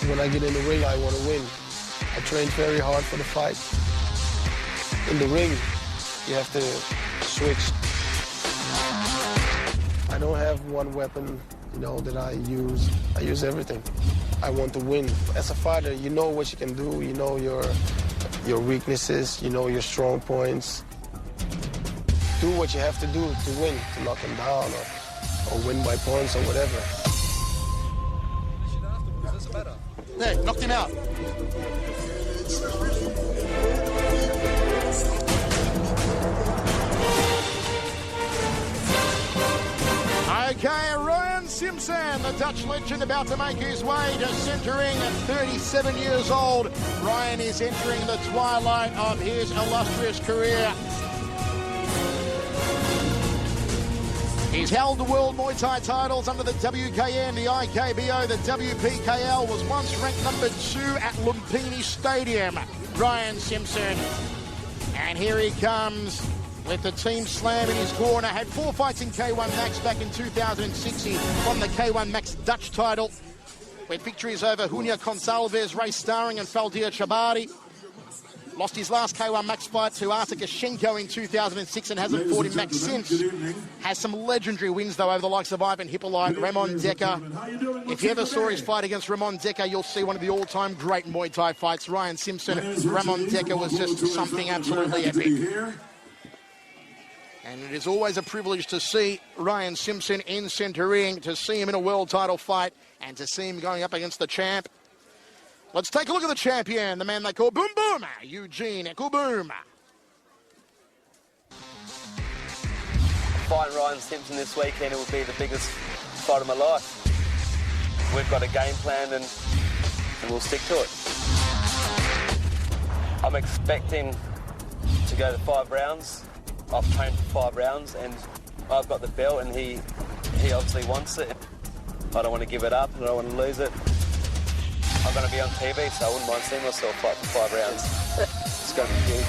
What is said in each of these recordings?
When I get in the ring, I want to win. I train very hard for the fight. In the ring, you have to switch. I don't have one weapon, that I use. I use everything. I want to win. As a fighter, you know what you can do. You know your weaknesses. You know your strong points. Do what you have to do to win, to knock him down or win by points or whatever. There, knocked him out. Okay, Rayen Simson, the Dutch legend, about to make his way to centering at 37 years old. Rayen is entering the twilight of his illustrious career. He's held the World Muay Thai titles under the WKN, the IKBO, the WPKL, was once ranked number 2 at Lumpini Stadium. Rayen Simson. And here he comes with the Team Slam in his corner. Had 4 fights in K1 Max back in 2006. He won the K1 Max Dutch title with victories over Junia Consalves, Ray Starring and Faldir Chabari. Lost his last K1 Max fight to Artur Gashenko in 2006 and hasn't fought in Max since. Has some legendary wins, though, over the likes of Ivan Hippolyte, Ramon Decker. If you ever saw his fight against Ramon Decker, you'll see one of the all-time great Muay Thai fights. Rayen Simson, Ramon Decker was just something absolutely epic. And it is always a privilege to see Rayen Simson in centre ring, to see him in a world title fight, and to see him going up against the champ. Let's take a look at the champion, the man they call Boom Boom, Eugene Ekkelboom. Fighting Rayen Simson this weekend, it will be the biggest fight of my life. We've got a game plan and we'll stick to it. I'm expecting to go to 5 rounds. I've trained for 5 rounds and I've got the belt and he obviously wants it. I don't want to give it up and I don't want to lose it. I'm going to be on TV, so I wouldn't mind seeing myself fight for 5 rounds. It's going to be huge.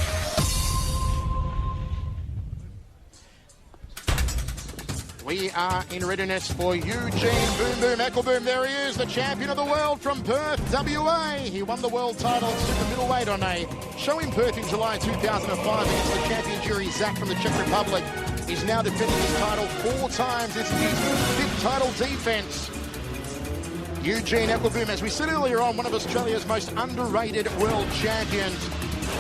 We are in readiness for Eugene Boom Boom Ekkelboom. There he is, the champion of the world from Perth, WA. He won the world title super middleweight on a show in Perth in July 2005 against the champion Jury Zak from the Czech Republic. He's now defending his title 4 times. This is his 5th title defence. Eugene Ekkelboom, as we said earlier on, one of Australia's most underrated world champions.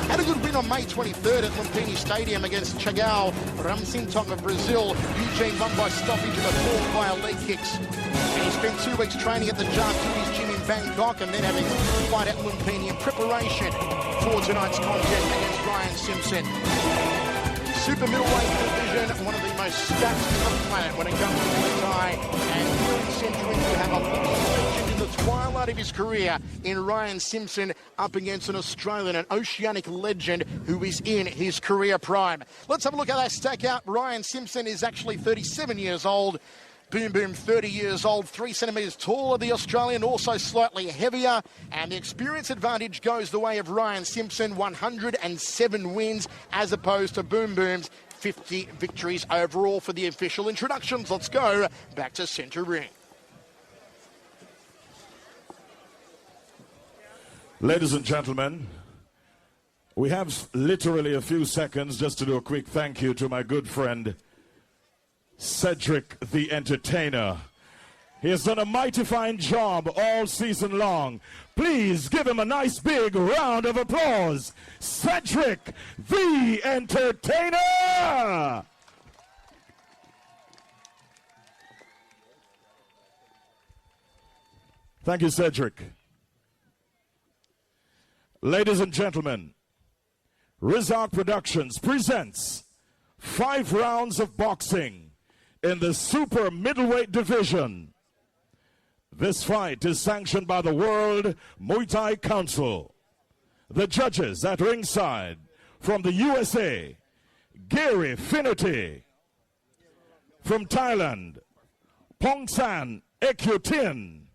Had a good win on May 23rd at Lumpini Stadium against Chagao Ramsintong of Brazil. Eugene won by stoppage in the 4th via leg kicks. And he spent 2 weeks training at the Jartuis gym in Bangkok and then having a fight at Lumpini in preparation for tonight's contest against Rayen Simson. Super middleweight division, one of the most stacked on the planet when it comes to Muay Thai. And here in century, you have a legend in the twilight of his career in Rayen Simson up against an Australian, an oceanic legend who is in his career prime. Let's have a look at that stack out. Rayen Simson is actually 37 years old. Boom Boom, 30 years old, 3 centimetres taller, the Australian, also slightly heavier. And the experience advantage goes the way of Rayen Simson, 107 wins, as opposed to Boom Boom's 50 victories overall. For the official introductions, let's go back to centre ring. Ladies and gentlemen, we have literally a few seconds just to do a quick thank you to my good friend, Cedric the Entertainer. He has done a mighty fine job all season long. Please give him a nice big round of applause. Cedric the Entertainer! Thank you, Cedric. Ladies and gentlemen, Rizak Productions presents 5 rounds of boxing in the super middleweight division. This fight is sanctioned by the World Muay Thai Council. The judges at ringside from the USA, Gary Finnerty. From Thailand, Pongsan Ekutin.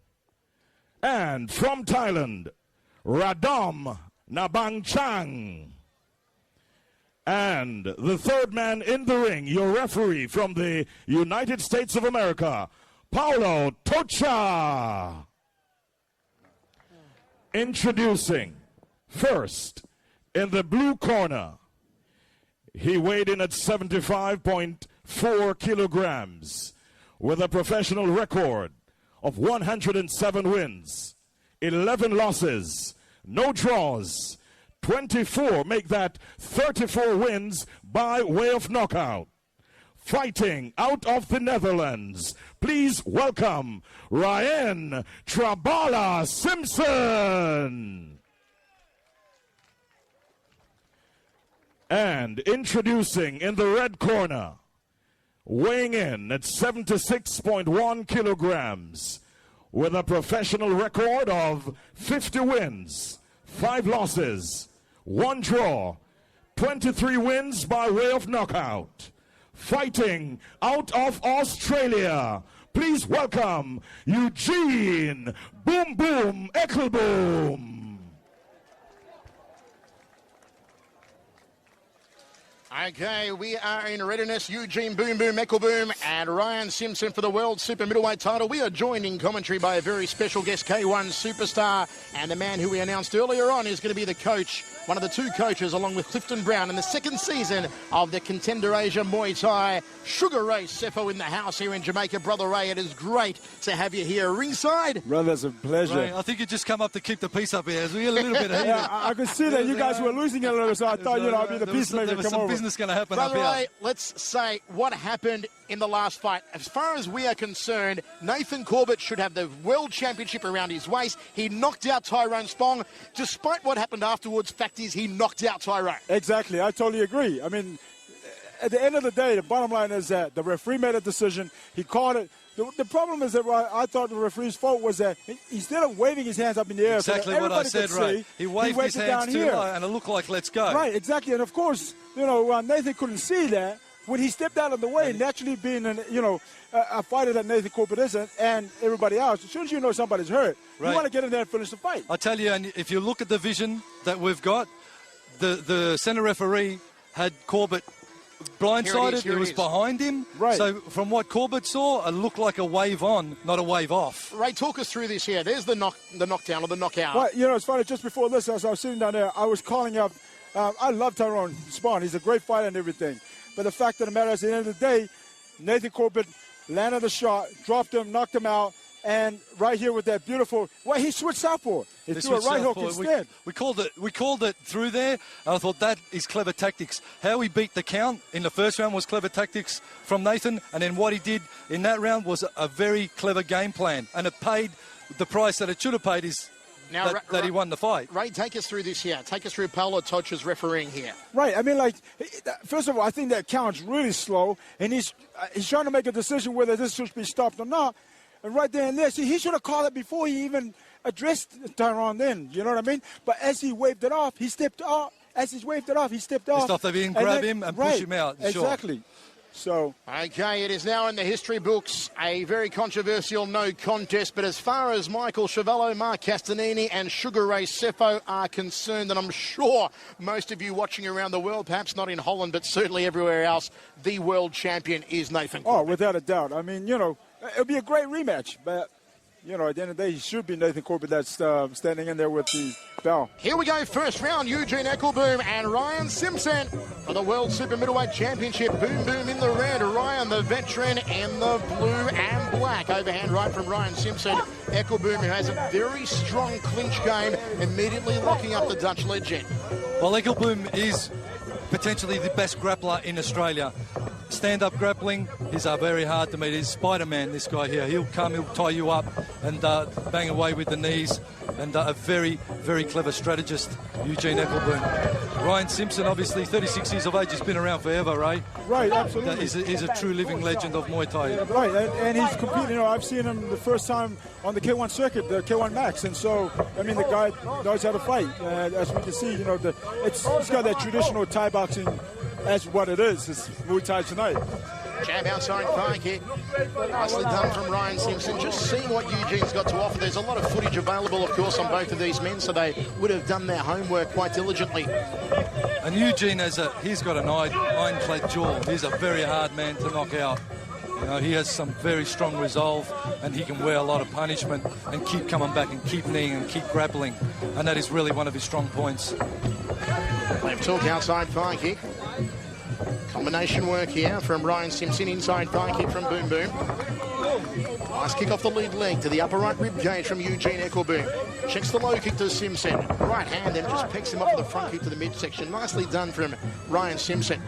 And from Thailand, Radom Nabangchang. And the third man in the ring, your referee from the United States of America, Paulo Tocha. Introducing first in the blue corner. He weighed in at 75.4 kilograms with a professional record of 107 wins, 11 losses, no draws, 24, make that 34 wins by way of knockout. Fighting out of the Netherlands, please welcome Rayen Simson. And introducing in the red corner, weighing in at 76.1 kilograms with a professional record of 50 wins, 5 losses, 1 draw, 23 wins by way of knockout. Fighting out of Australia, please welcome Eugene Ekkelboom. Okay, we are in readiness. Eugene Ekkelboom and Rayen Simson for the World Super Middleweight title. We are joined in commentary by a very special guest, K1 superstar, and the man who we announced earlier on is going to be the coach, one of the 2 coaches, along with Clifton Brown, in the 2nd season of the Contender Asia Muay Thai. Sugar Ray Sefo in the house here in Jamaica. Brother Ray, it is great to have you here ringside. Brother, it's a pleasure. Ray, I think you just come up to keep the peace up here. We're a little bit heated. Yeah, I could see that you guys were losing a little, so I thought, I'd be the peacemaker. There was some business going to happen Brother up here. Ray, let's say what happened in the last fight. As far as we are concerned, Nathan Corbett should have the World Championship around his waist. He knocked out Tyrone Spong. Despite what happened afterwards, fact is he knocked out Tyrone. Exactly. I totally agree. I mean, at the end of the day, the bottom line is that the referee made a decision. He called it. The problem is that I thought the referee's fault was that instead of waving his hands up in the air, exactly so what I said, right? He waved his hands too high, and it looked like let's go. Right, exactly. And of course, Nathan couldn't see that when he stepped out of the way. Naturally, being a fighter that Nathan Corbett isn't, and everybody else, as soon as you know somebody's hurt, you want to get in there and finish the fight. I tell you, and if you look at the vision that we've got, the center referee had Corbett blindsided. It was behind him. Right. So from what Corbett saw, it looked like a wave on, not a wave off. Ray, talk us through this here. There's the knockdown or the knockout. Right, it's funny. Just before this, as I was sitting down there, I was calling up. I love Tyrone Spong. He's a great fighter and everything. But the fact of the matter is, at the end of the day, Nathan Corbett landed the shot, dropped him, knocked him out. And right here with that beautiful, he switched southpaw. He threw a right hook instead. We called it through there, and I thought that is clever tactics. How he beat the count in the first round was clever tactics from Nathan, and then what he did in that round was a very clever game plan, and it paid the price that it should have paid that he won the fight. Ray, take us through this here. Take us through Paulo Toch's refereeing here. Right. I mean, first of all, I think that count's really slow, and he's trying to make a decision whether this should be stopped or not. And right there and there, see, he should have called it before he even addressed Tyrone then, you know what I mean? But as he waved it off, he stepped off. As he waved it off, he stepped off. He stopped him, grab him, and push him out. Exactly. So. Okay, it is now in the history books, a very controversial no contest. But as far as Michael Chiavello, Mark Castanini and Sugar Ray Sefo are concerned, and I'm sure most of you watching around the world, perhaps not in Holland, but certainly everywhere else, the world champion is Nathan Corbett. Oh, without a doubt. I mean, it'll be a great rematch. But, at the end of the day, he should be Nathan Corbett that's standing in there with the bell. Here we go, first round, Eugene Ekkelboom and Rayen Simson for the World Super Middleweight Championship. Boom in the red, Rayen the veteran in the blue and black. Overhand right from Rayen Simson. Ekkelboom, who has a very strong clinch game, immediately locking up the Dutch legend. Well, Ekkelboom is potentially the best grappler in Australia. Stand-up grappling is very hard to meet. He's Spider-Man, this guy here. He'll tie you up and bang away with the knees. And a very, very clever strategist, Eugene Ekkelboom. Rayen Simson, obviously 36 years of age. He's been around forever, Ray. Right, absolutely. He's a true living legend of Muay Thai. Right, and he's competing. I've seen him the first time on the K1 circuit, the K1 Max. And so, the guy knows how to fight. As we can see, it's got that traditional Thai boxing. That's what it is. It's Muay Thai tonight. Jab outside thigh kick. Nicely done from Rayen Simson. Just seeing what Eugene's got to offer. There's a lot of footage available, of course, on both of these men, so they would have done their homework quite diligently. And Eugene he's got an ironclad jaw. He's a very hard man to knock out. You know, he has some very strong resolve, and he can wear a lot of punishment and keep coming back and keep kneeing and keep grappling, and that is really one of his strong points. Left hook, outside thigh kick. Combination work here from Rayen Simson, inside thigh kick from Boom Boom. Nice kick off the lead leg to the upper right rib cage from Eugene Ekkelboom. Checks the low kick to Simson. Right hand, then just picks him up with the front kick to the midsection. Nicely done from Rayen Simson.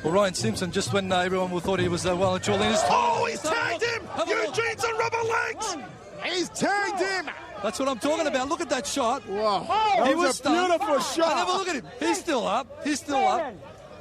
Well, Rayen Simson, just when everyone thought he was well and truly in his... Oh, he's tagged him! Eugene's on rubber legs! He's tagged him! That's what I'm talking about. Look at that shot. Whoa. That was a beautiful shot. Have a look at him. He's still up. He's still up.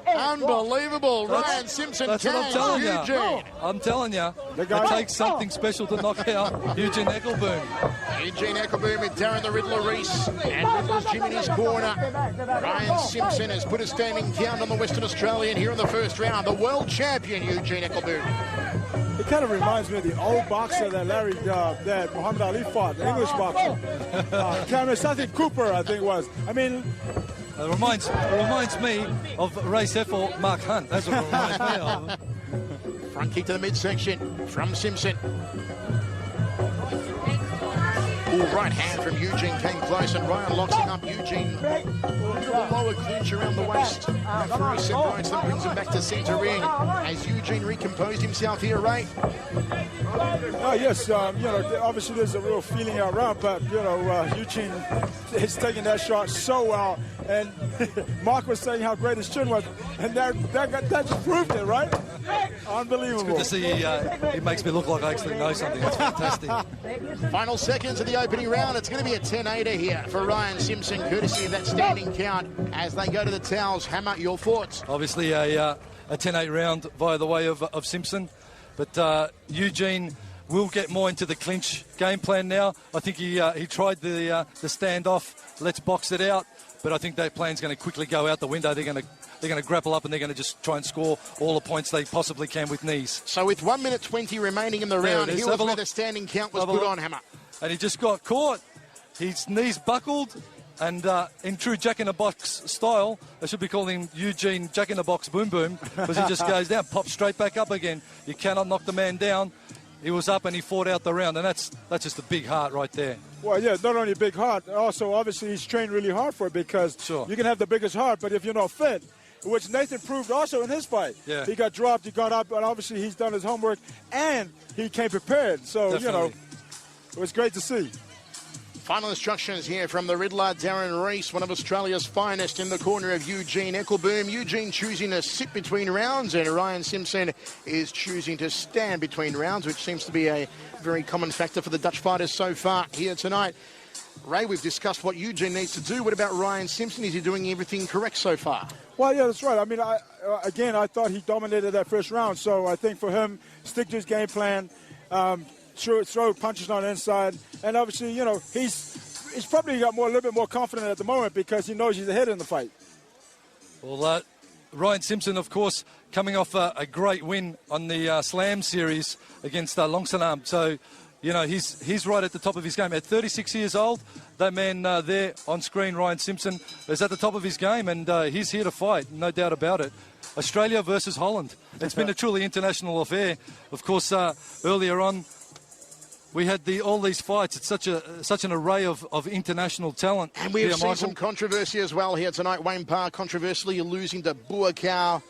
Unbelievable. Rayen Simson That's what I'm telling tagged you. Eugene. I'm telling you. It takes something special to knock out Eugene Ekkelboom. Eugene Ekkelboom with Darren the Riddler Reese and Riddler's Jim in his corner. Rayen Simson has put a standing count on the Western Australian here in the first round. The world champion, Eugene Ekkelboom. It kind of reminds me of the old boxer that that Muhammad Ali fought, the English boxer. Cameron something Cooper, I think it was. I mean, it reminds me of race F4 Mark Hunt. That's what it reminds me of. Front kick to the midsection from Simson. Ooh, right hand from Eugene came close, and Ryan locks him up. Eugene, little lower clinch around the waist. Referee separates them, brings him back to centre ring. As Eugene recomposed himself here, Ray. oh yes, you know, obviously there's a real feeling around, but you know, Eugene is taking that shot so well. And Mark was saying how great his chin was, and that just proved it, right? Unbelievable. It's good to see he makes me look like I actually know something. That's fantastic. Final seconds of the opening round. It's going to be a 10-8er here for Rayen Simson, courtesy of that standing count. As they go to the towels, Hammer, your thoughts? Obviously a 10-8 round via the way of Simpson, but Eugene will get more into the clinch game plan now. I think he tried the standoff, let's box it out, but I think that plan's going to quickly go out the window. They're going to grapple up, and they're going to just try and score all the points they possibly can with knees. So with 1 minute 20 remaining in the round, here was where the standing count was put on, Hammer. And he just got caught. His knees buckled, and in true Jack-in-the-Box style, they should be calling him Eugene Jack-in-the-Box Boom Boom, because he just goes down, pops straight back up again. You cannot knock the man down. He was up and he fought out the round, and that's just a big heart right there. Well, yeah, not only a big heart, also obviously he's trained really hard for it, because you can have the biggest heart, but if you're not fit, which Nathan proved also in his fight. Yeah. He got dropped, he got up, and obviously he's done his homework, and he came prepared. So, Definitely. you know, it was great to see. Final instructions here from the Riddler, Darren Reese, one of Australia's finest, in the corner of Eugene Ekkelboom. Eugene choosing to sit between rounds, and Rayen Simson is choosing to stand between rounds, which seems to be a very common factor for the Dutch fighters so far here tonight. Ray, we've discussed what Eugene needs to do. What about Rayen Simson? Is he doing everything correct so far? Well, yeah, that's right. I mean, I thought he dominated that first round, so I think for him, stick to his game plan, throw punches on the inside, and obviously, you know, he's probably got a little bit more confident at the moment, because he knows he's ahead in the fight. Well, Rayen Simson, of course, coming off a great win on the Slam series against Longsanam. So, you know, he's right at the top of his game. At 36 years old, that man there on screen, Rayen Simson, is at the top of his game, and he's here to fight, no doubt about it. Australia versus Holland. It's been a truly international affair. Of course, earlier on, we had all these fights. It's such an array of international talent. And we have seen some controversy as well here tonight. Wayne Parr controversially losing to Buakaw.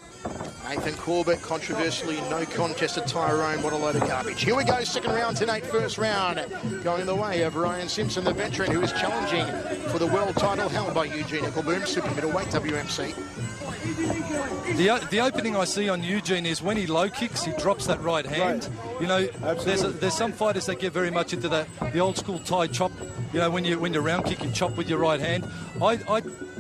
Nathan Corbett controversially no contest to Tyrone. What a load of garbage. Here we go, second round tonight, first round. Going the way of Rayen Simson, the veteran, who is challenging for the world title held by Eugene Ekkelboom, super middleweight WMC. The opening I see on Eugene is when he low kicks, he drops that right hand. Right. You know, there's some fighters that get very much into the old school Thai chop. You know, when you round kick, you chop with your right hand. I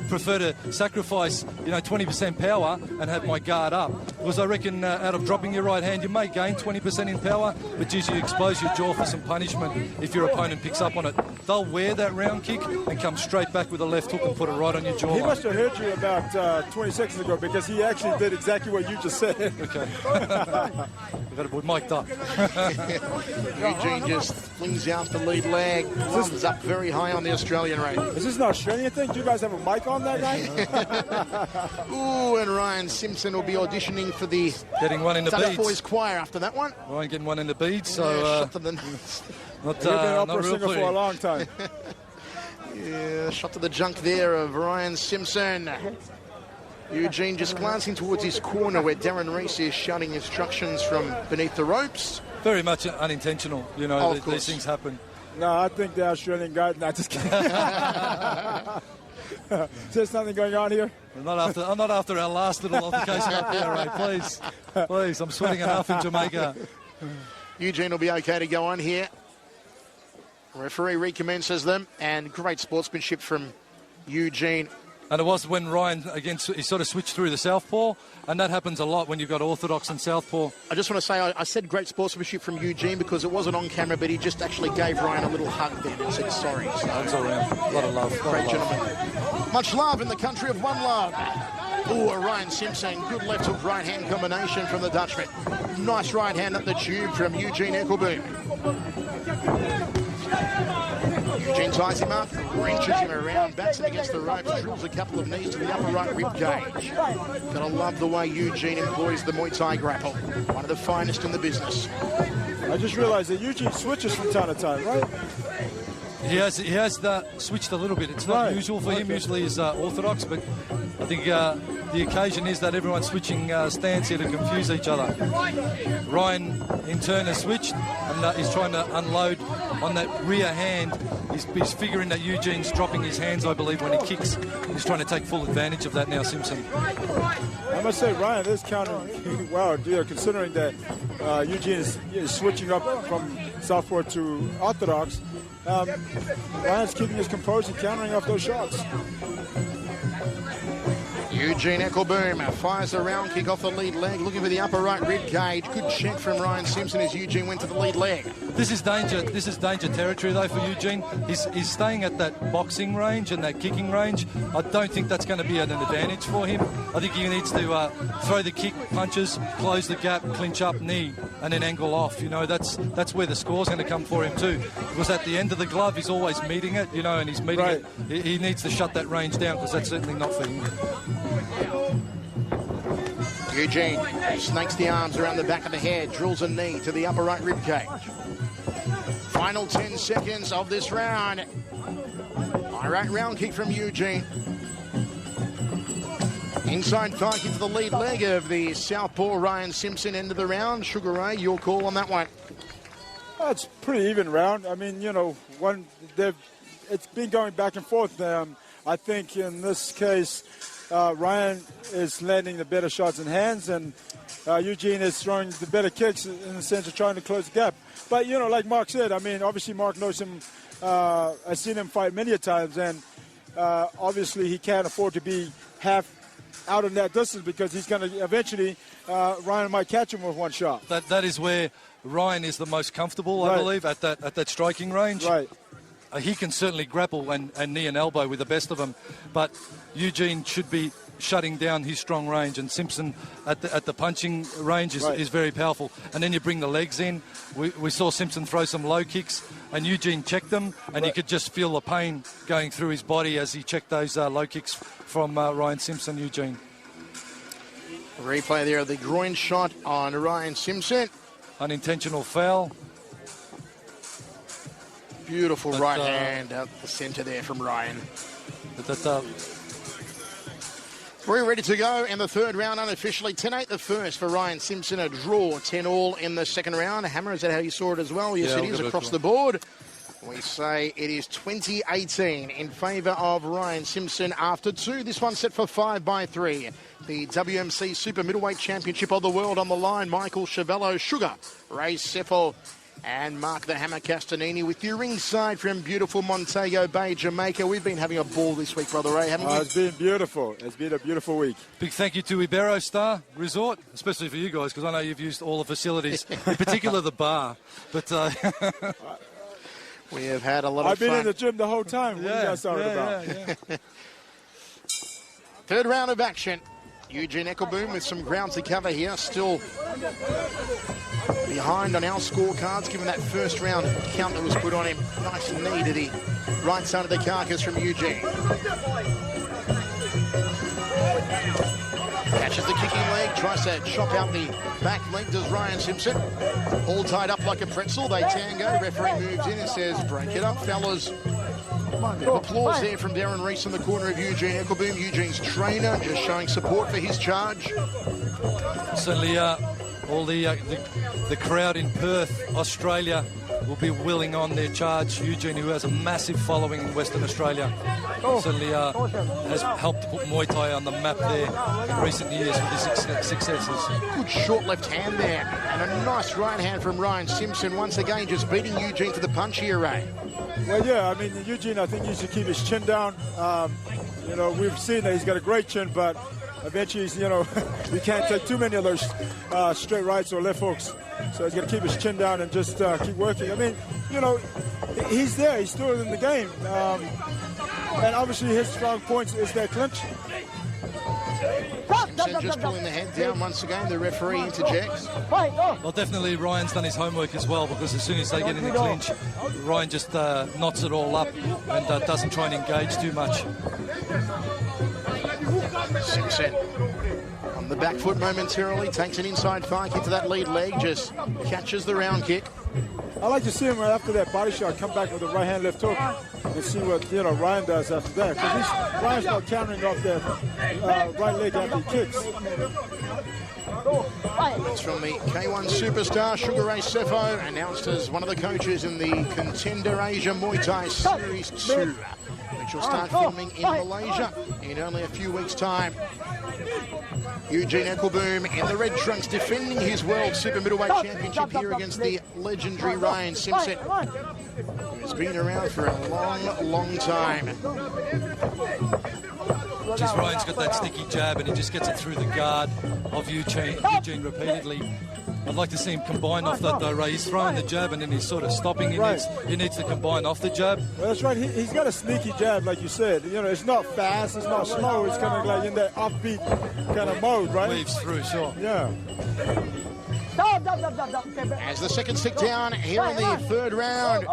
prefer to sacrifice, 20% power and have my guard up, because I reckon out of dropping your right hand, you may gain 20% in power, but geez, you expose your jaw for some punishment if your opponent picks up on it. They'll wear that round kick and come straight back with a left hook and put it right on your jaw. He must have heard you about 20 seconds ago, because he actually did exactly what you just said. Okay. We're mic'd up. Eugene just flings out the lead leg. Thumbs up very high on the Australian rate. Is this an Australian thing? Do you guys have a mic on that guy? Ooh, and Rayen Simson will be auditioning for the getting one in the Dugout beads. Boys choir after that one. Ryan getting one in the beads, so Shot to the not You've been an opera real singer for pretty. a long time. shot to the junk there of Rayen Simson. Eugene just glancing towards his corner where Darren Reese is shouting instructions from beneath the ropes. Very much unintentional, you know. Of These course. things happen. No, I think the Australian guy. No, just kidding. There's something going on here. Not after our last little altercation up here, Ray. Please, I'm sweating enough in Jamaica. Eugene will be okay to go on here. Referee recommences them, and great sportsmanship from Eugene. And it was when Ryan, again, he sort of switched through the southpaw, and that happens a lot when you've got orthodox and southpaw. I just want to say I said great sportsmanship from Eugene because it wasn't on camera, but he just actually gave Ryan a little hug then and said sorry. So, It's all around. A lot of love. great gentleman. Much love in the country of one love. Ooh, a Rayen Simson, good left hook right hand combination from the Dutchman. Nice right hand up the tube from Eugene Ekkelboom. Eugene ties him up, wrenches him around, bats him against the ropes, drills a couple of knees to the upper right rib cage. Gotta love the way Eugene employs the Muay Thai grapple. One of the finest in the business. I just realized that Eugene switches from time to time, right? He has switched a little bit. It's not Right. usual for him. Usually he's orthodox, but I think the occasion is that everyone's switching stance here to confuse each other. Ryan, in turn, has switched, and he's trying to unload on that rear hand. He's figuring that Eugene's dropping his hands, I believe, when he kicks. He's trying to take full advantage of that now, Simpson. I must say, Ryan is counting well, considering that Eugene is switching up from southpaw to orthodox. Ryan's keeping his composure, countering off those shots. Eugene Ekkelboom fires a round kick off the lead leg, looking for the upper right rib cage. Good check from Rayen Simson as Eugene went to the lead leg. This is danger. This is danger territory, though, for Eugene. He's staying at that boxing range and that kicking range. I don't think that's going to be an advantage for him. I think he needs to throw the kick, punches, close the gap, clinch up, knee, and then angle off. You know, that's where the score's going to come for him too. Because at the end of the glove, he's always meeting it. You know, and he's meeting Right. it. He needs to shut that range down because that's certainly not for him. Eugene snakes the arms around the back of the head, drills a knee to the upper right rib cage. Final 10 seconds of this round. All right, round kick from Eugene. Inside thigh kick to the lead leg of the southpaw Rayen Simson, end of the round. Sugar Ray, your call on that one. It's pretty even round. I mean, you know, it's been going back and forth. I think in this case, Ryan is landing the better shots in hands, and Eugene is throwing the better kicks in the sense of trying to close the gap. But, you know, like Mark said, I mean, obviously Mark knows him. I've seen him fight many a times, and obviously he can't afford to be half out in that distance because he's going to eventually, Ryan might catch him with one shot. That is where Ryan is the most comfortable, I Right. believe, at that striking range. Right. He can certainly grapple and knee and elbow with the best of them, but Eugene should be shutting down his strong range, and Simpson at the punching range is very powerful. And then you bring the legs in. We saw Simpson throw some low kicks, and Eugene checked them, and you could just feel the pain going through his body as he checked those low kicks from Rayen Simson, Eugene. Replay there of the groin shot on Rayen Simson. Unintentional foul. Beautiful But, right hand out the centre there from Ryan. But We're ready to go in the third round unofficially. 10-8 the first for Rayen Simson, a draw, 10-all in the second round. Hammer, is that how you saw it as well? Yes, Yeah, it is across the board. We say it is 2018 in favour of Rayen Simson after two. This one set for 5-3. The WMC Super Middleweight Championship of the World on the line. Michael Chavello, Sugar, Ray Seffel, and Mark the Hammer Castanini with you ringside from beautiful Montego Bay, Jamaica. We've been having a ball this week, Brother Ray, haven't we? It's been beautiful. It's been a beautiful week. big thank you to Ibero Star Resort, especially for you guys, because I know you've used all the facilities, in particular the bar. But We have had a lot of I've been fun. in the gym the whole time. What are you guys talking about? Yeah. Third round of action. Eugene Ekkelboom with some ground to cover here. Still behind on our scorecards, given that first round count that was put on him. Nice knee to the right side of the carcass from Eugene. Catches the kicking leg, tries to chop out the back leg, does Rayen Simson. All tied up like a pretzel, they tango. Referee moves in and says, break it up, fellas. Bit of applause there from Darren Reese in the corner of Eugene Ekkelboom, Eugene's trainer, just showing support for his charge. Certainly all the crowd in Perth, Australia, will be willing on their charge. Eugene, who has a massive following in Western Australia, certainly has helped to put Muay Thai on the map there in recent years with his successes. Good short left hand there, and a nice right hand from Rayen Simson, once again just beating Eugene to the punch here, Ray. Well, yeah, I mean, Eugene, I think he should keep his chin down. You know, we've seen that he's got a great chin, but eventually, you know, you can't take too many of those straight rights or left hooks. So he's got to keep his chin down and just keep working. I mean, you know, he's there. He's still in the game. And obviously his strong points is that clinch. Simpson just pulling the head down once again. The referee interjects. Well, definitely Ryan's done his homework as well, because as soon as they get in the clinch, Rayen just knots it all up and doesn't try and engage too much. Simpson on the back foot momentarily, takes an inside far kick to that lead leg, just catches the round kick. I like to see him after that body shot come back with a right hand left hook and see what, you know, Rayen does after that. Because Ryan's not countering off that right leg after he kicks. It's from the K1 superstar Sugar Ray Sefo, announced as one of the coaches in the Contender Asia Muay Thai Series 2, which will start filming in Malaysia in only a few weeks' time. Eugene Ekkelboom in the red trunks, defending his World Super Middleweight Championship here against the legendary Rayen Simson, who's been around for a long, long time. Just Ryan's got that sticky jab and he just gets it through the guard of Eugene repeatedly. I'd like to see him combine off that though, Ray. He's throwing the jab and then he's sort of stopping. He needs to combine off the jab. Well, that's right. He's got a sneaky jab, like you said. You know, it's not fast, it's not slow. It's kind of like in that offbeat kind of mode, right? Weaves through, sure. Yeah. As the second stick down here in the third round.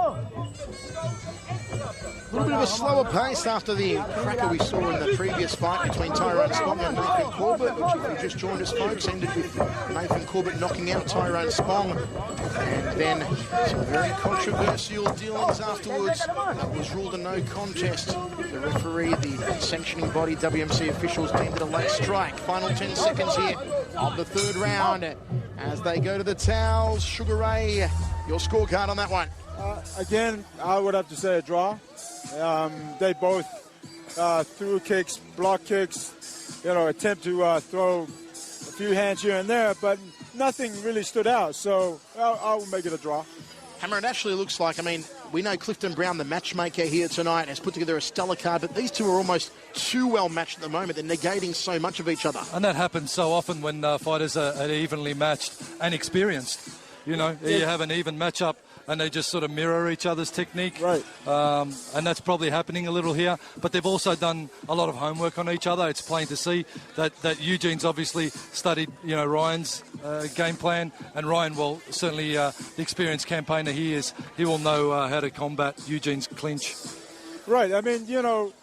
A little bit of a slower pace after the cracker we saw in the previous fight between Tyrone Spong and Nathan Corbett, which, if you just joined us, folks, ended with Nathan Corbett knocking out Tyrone Spong. And then some very controversial dealings afterwards. That was ruled a no contest. The referee, the sanctioning body, WMC officials deemed it a late strike. Final 10 seconds here of the third round as they go to the towels. Sugar Ray, your scorecard on that one? Again, I would have to say a draw. They both threw kicks, block kicks, you know, attempt to throw a few hands here and there, but nothing really stood out. So I will make it a draw. Hammer, it actually looks like, I mean, we know Clifton Brown, the matchmaker here tonight, has put together a stellar card, but these two are almost too well matched at the moment. They're negating so much of each other. And that happens so often when fighters are evenly matched and experienced. You know, you have an even matchup and they just sort of mirror each other's technique. Right. And that's probably happening a little here. But they've also done a lot of homework on each other. It's plain to see that Eugene's obviously studied, you know, Ryan's game plan. And Rayen will certainly, the experienced campaigner he is, he will know how to combat Eugene's clinch. Right. I mean, you know,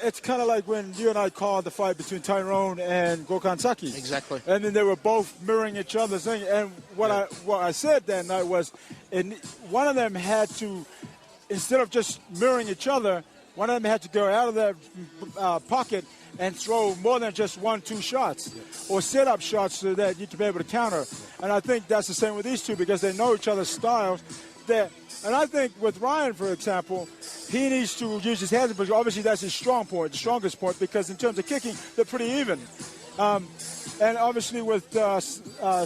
it's kind of like when you and I called the fight between Tyrone and Gokhan Saki. Exactly. And then they were both mirroring each other's thing. And what I said that night was, one of them had to, instead of just mirroring each other, one of them had to go out of their pocket and throw more than just 1-2 shots, or set up shots so that you can be able to counter. And I think that's the same with these two because they know each other's styles. And I think with Rayen, for example, he needs to use his hands, but obviously that's his strong point, the strongest point, because in terms of kicking, they're pretty even. And obviously with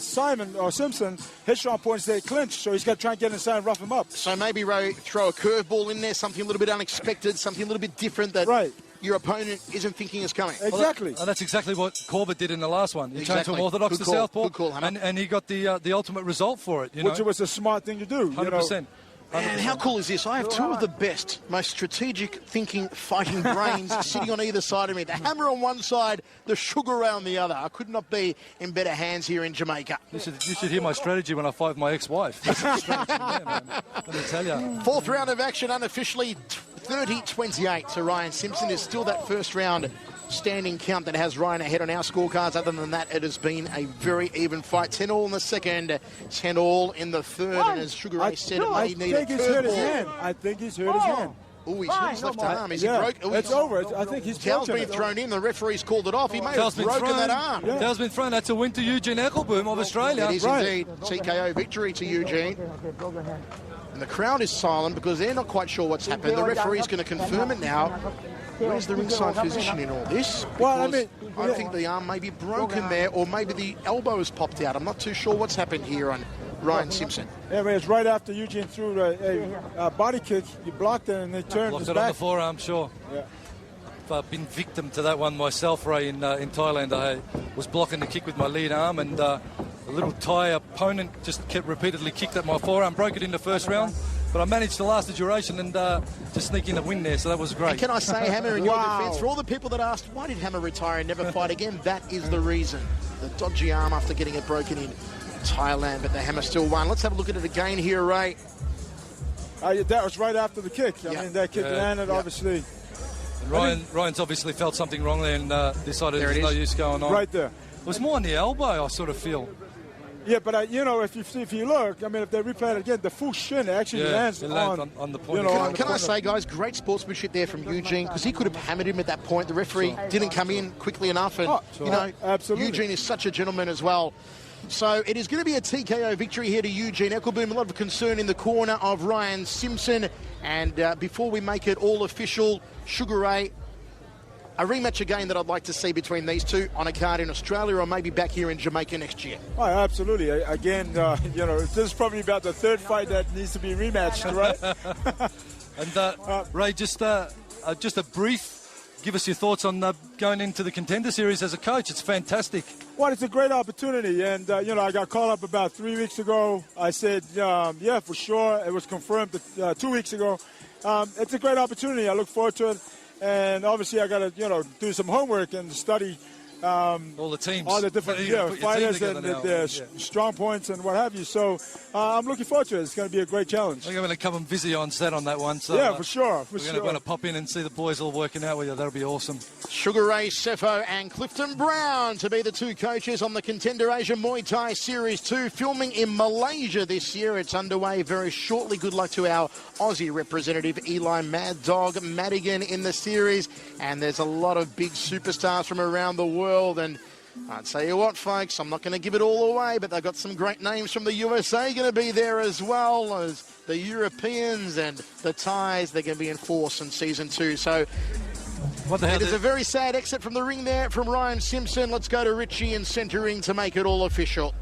Simon or Simpson, his strong point is they clinch, so he's got to try and get inside and rough him up. So maybe Ray throw a curveball in there, something a little bit unexpected, something a little bit different that your opponent isn't thinking is coming. Exactly. Well, that's exactly what Corbett did in the last one. He changed from Exactly. orthodox Good to call. southpaw, Good call, Hammer. and he got the ultimate result for it. You Which know? was a smart thing to do. 100%. And how cool is this? I have two of the best, most strategic thinking, fighting brains sitting on either side of me. The Hammer on one side, the Sugar Ray on the other. I could not be in better hands here in Jamaica. You should hear my strategy when I fight my ex-wife. That's the strategy there, man. Let me tell you. Fourth round of action, unofficially 30-28. So Rayen Simson is still that first round standing count that has Rayen ahead on our scorecards. Other than that, it has been a very even fight. 10-all in the second, 10-all in the third. And as Sugar Ray said, it may need a curveball. I think he's hurt his hand. Oh, he's hurt his left arm. Is he broke? Oh, it's over. I think he's Towel's broken. been thrown in. The referee's called it off. He may have broken that arm. Yeah. Towel's been thrown. That's a win to Eugene Ekkelboom of Australia. It is indeed TKO victory to Eugene. And the crowd is silent because they're not quite sure what's happened. The referee's going to confirm it now. Where's the ringside physician in all this? Because I think the arm may be broken there, or maybe the elbow has popped out. I'm not too sure what's happened here on Rayen Simson. Yeah, but it's right after Eugene threw a body kick. He blocked it and they turned his Blocked it back. on the forearm, sure. Yeah. I've been victim to that one myself, Ray, in Thailand. I was blocking the kick with my lead arm, and a little Thai opponent just kept repeatedly kicked at my forearm, broke it in the first round. But I managed to last the duration and just sneak in a win there, so that was great. And can I say, Hammer, in your defence, for all the people that asked, why did Hammer retire and never fight again? That is the reason. The dodgy arm after getting it broken in Thailand, but the Hammer still won. Let's have a look at it again here, Ray. That was right after the kick. I mean, that kick landed, obviously. And Ryan's obviously felt something wrong there and decided there's no use going on. Right there. It was more on the elbow, I sort of feel. Yeah, but you know, if you look, I mean, if they replay it again, the full shin actually lands on the point. Can I say, guys, great sportsmanship there from Eugene, because he could have hammered him at that point. The referee didn't come in quickly enough, and you know, absolutely. Eugene is such a gentleman as well. So it is going to be a TKO victory here to Eugene Ekkelboom. A lot of concern in the corner of Rayen Simson. And before we make it all official, Sugar Ray, a rematch again that I'd like to see between these two on a card in Australia or maybe back here in Jamaica next year. Oh, absolutely. Again, you know, this is probably about the third fight that needs to be rematched, right? And Ray, just a brief. Give us your thoughts on going into the Contender Series as a coach. It's fantastic. Well, it's a great opportunity. And, you know, I got called up about 3 weeks ago. I said, yeah, for sure. It was confirmed 2 weeks ago. It's a great opportunity. I look forward to it. And obviously I got to, you know, do some homework and study all the teams, all the different fighters and their strong points and what have you. So I'm looking forward to it. It's going to be a great challenge. I think I'm going to come and visit you on set on that one. So, yeah, for sure. We're going to pop in and see the boys all working out with you. That'll be awesome. Sugar Ray Sefo and Clifton Brown to be the two coaches on the Contender Asia Muay Thai Series 2, filming in Malaysia this year. It's underway very shortly. Good luck to our Aussie representative, Eli Mad Dog Madigan, in the series. And there's a lot of big superstars from around the world. And I'll tell you what, folks, I'm not going to give it all away, but they've got some great names from the USA going to be there as well as the Europeans and the Thais. They're going to be in force in Season 2. So it is a very sad exit from the ring there from Rayen Simson. Let's go to Richie in centre ring to make it all official.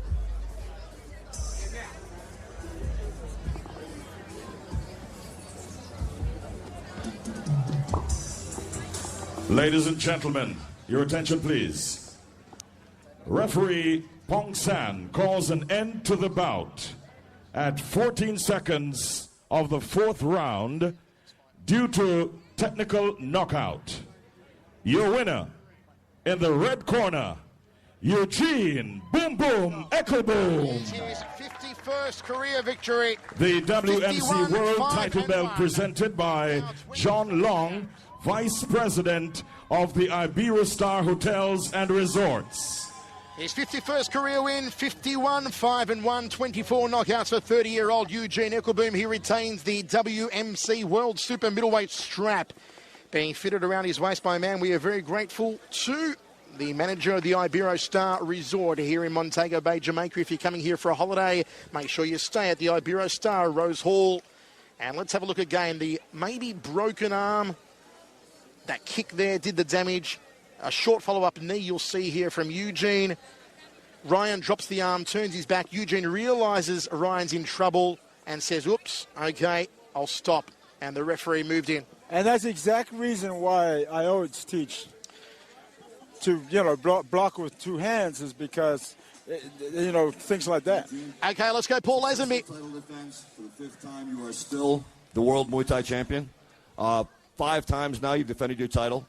Ladies and gentlemen, your attention please. Referee Pong San calls an end to the bout at 14 seconds of the fourth round due to technical knockout. Your winner in the red corner, Eugene Boom Boom Ekkelboom. His 51st career victory. The WMC World Title Belt presented by John Long, Vice President of the Iberostar Hotels and Resorts. His 51st career win, 51-5-1, 24 knockouts for 30-year-old Eugene Ekkelboom. He retains the WMC World Super Middleweight strap being fitted around his waist by a man we are very grateful to, the manager of the Iberostar Resort here in Montego Bay, Jamaica. If you're coming here for a holiday, make sure you stay at the Iberostar Rose Hall. And let's have a look again. The maybe broken arm. That kick there did the damage. A short follow-up knee you'll see here from Eugene. Rayen drops the arm, turns his back. Eugene realises Ryan's in trouble and says, oops, okay, I'll stop. And the referee moved in. And that's the exact reason why I always teach to, you know, block with two hands, is because, you know, things like that. Okay, let's go, Paul Lazenby. Title defense for the fifth time. You are still the world Muay Thai champion. 5 times now you've defended your title.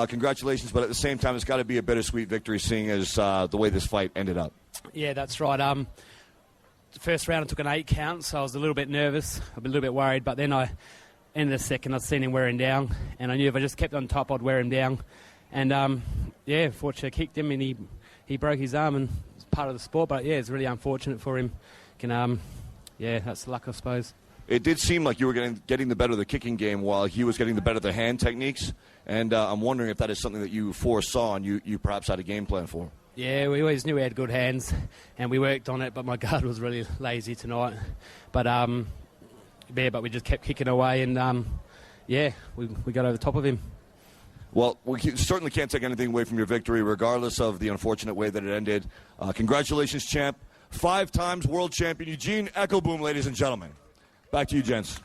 Congratulations, but at the same time, it's got to be a bittersweet victory, seeing as the way this fight ended up. Yeah, that's right. The first round I took an 8 count, so I was a little bit nervous, a little bit worried, but then in the second, I'd seen him wearing down, and I knew if I just kept on top, I'd wear him down. And, yeah, fortunately I kicked him and he broke his arm, and it's part of the sport. But, yeah, it's really unfortunate for him. Yeah, that's luck, I suppose. It did seem like you were getting the better of the kicking game while he was getting the better of the hand techniques. And I'm wondering if that is something that you foresaw and you perhaps had a game plan for. Yeah, we always knew we had good hands, and we worked on it, but my guard was really lazy tonight. But, but we just kept kicking away, and, we got over the top of him. Well, we certainly can't take anything away from your victory, regardless of the unfortunate way that it ended. Congratulations, champ. 5 times world champion Eugene Ekkelboom, ladies and gentlemen. Back to you, gents.